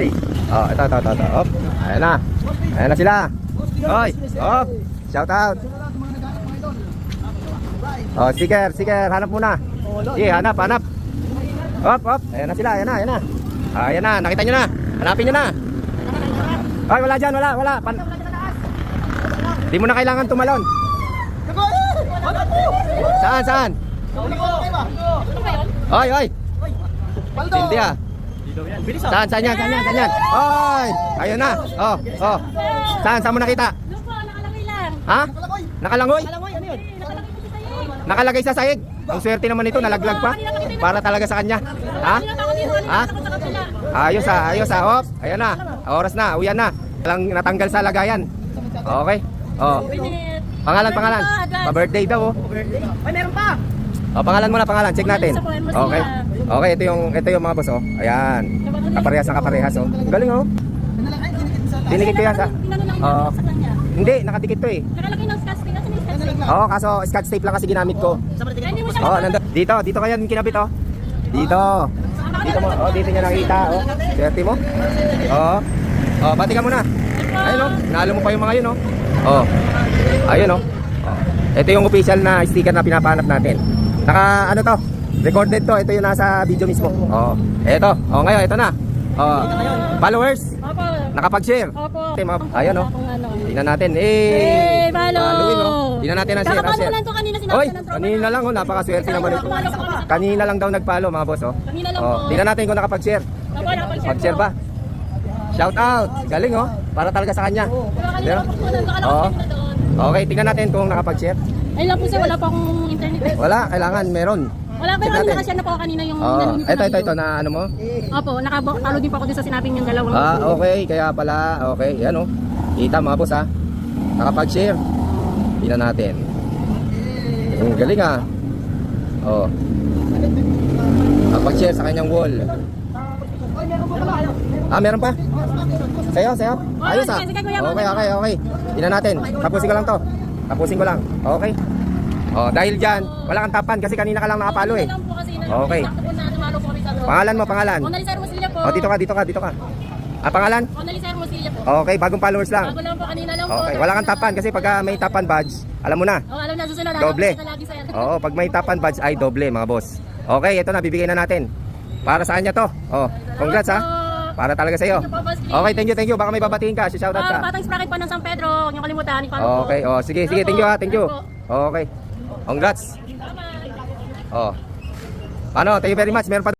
Okay. Oh, ito. Op. Ayan na. Ayan na sila. Hoy, op. Shout out. Oh, sticker. Hanap muna. Sige, hanap. Op. Ayan na sila, ayan na. Ayan na, nakita nyo na. Hanapin nyo na. Ay, wala dyan, wala. Di mo na kailangan tumalon. Saan? Oy. Hindi ah. Saan yan? Oy, ayun na. Oh. Saan mo nakita? Nakalagay lang. Ha? Nakalangoy? Ano yun? Nakalagay sa sahig. Ang swerte naman ito, nalaglag pa. Para talaga sa kanya. Ha? Ayos ah. Op, ayan na. Oras na, uyan na. Walang natanggal sa lagayan. Okay. Oh. Pangalan. Pa-birthday daw oh. Ay, meron pa. Oh, pangalan. Check natin. Okay. Okay, ito yung mga boss oh. Ayan. Kaparehas oh. Galing oh. Dinikit ko yan sa. Oo. Hindi, nakadikit to eh. Nakalagay ng scotch tape. Kasi may scotch tape. Oo, kaso scotch tape lang kasi ginamit ko. Oo, nandun. Dito kaya kinabit oh. Dito mo. Oh, dito niya nakita oh. Swerte mo. Oo. Oh, bati ka muna. Ayun oh. Nalo mo pa yung mga yun oh. Oh. Ayun oh. Ito yung official na sticker na pinapahanap natin. Ano to? Recorded to. Ito yung nasa video mismo. Oo. Ito. Oh, ngayon ito na. Oh. Followers. Opo. Nakapag-share. Opo. Ayun oh. Tingnan natin. Following oh. Tingnan natin ang share. Kakapalo lang to kanina sinabi Oy, ng tropa. kanina lang oh. Napakaswerte naman ito. Kanina lang daw nag-follow mga boss oh. Kanina lang Oh, po. tingnan natin kung nakapag-share. Opo, nakapag-share Pag-share po. ba? Shout out. Galing oh. Para talaga sa kanya. Pero kanina Pero- lang po doon. Nakalagay Oo. na doon. Okay, tingnan natin kung nakapag-share. Ayun lang po sir, wala pa akong internet. Wala, kailangan meron. Wala, pero Check natin. nakashare na po ako kanina yung Oh, nanonood na ito video. na ano mo? Opo, nakapalo din po ako dun sa sinabing yung dalawang. Okay, kaya pala. Okay, yan oh. Kita mga boss ha. Nakapag-share. Tingnan natin. Ang galing ah. Oh. Nakapag-share sa kanyang wall. Meron pa? Sayo. Ayos ah. sige, kuya, Okay. Tingnan natin. Tapusin ko lang to. Okay. Oh, dahil dyan, wala kang tapan kasi kanina ka lang nakapalo eh. Okay. Pangalan mo. Monalizer Musilya po. Oh, dito ka. Pangalan? Monalizer Musilya po. Okay, bagong followers lang. Bago lang po, kanina lang po. Okay, wala kang tapan kasi pag may tapan badge, alam mo na. Oh, alam na, susunod. Doble. Lagi sir. Oo, pag may tapan badge ay doble mga boss. Okay, ito na, bibigay na natin. Para sa kanya to. Oh, congrats ha. Para talaga sa'yo. Okay, thank you. Baka may babatiin ka, shoutout ka. Batang Sprocket po ng San Pedro. Huwag niyo kalimutan. I-follow po. Okay, oh, sige, thank you ha, thank you. Okay. Congrats. Oh. Ano, thank you very much. Meron pa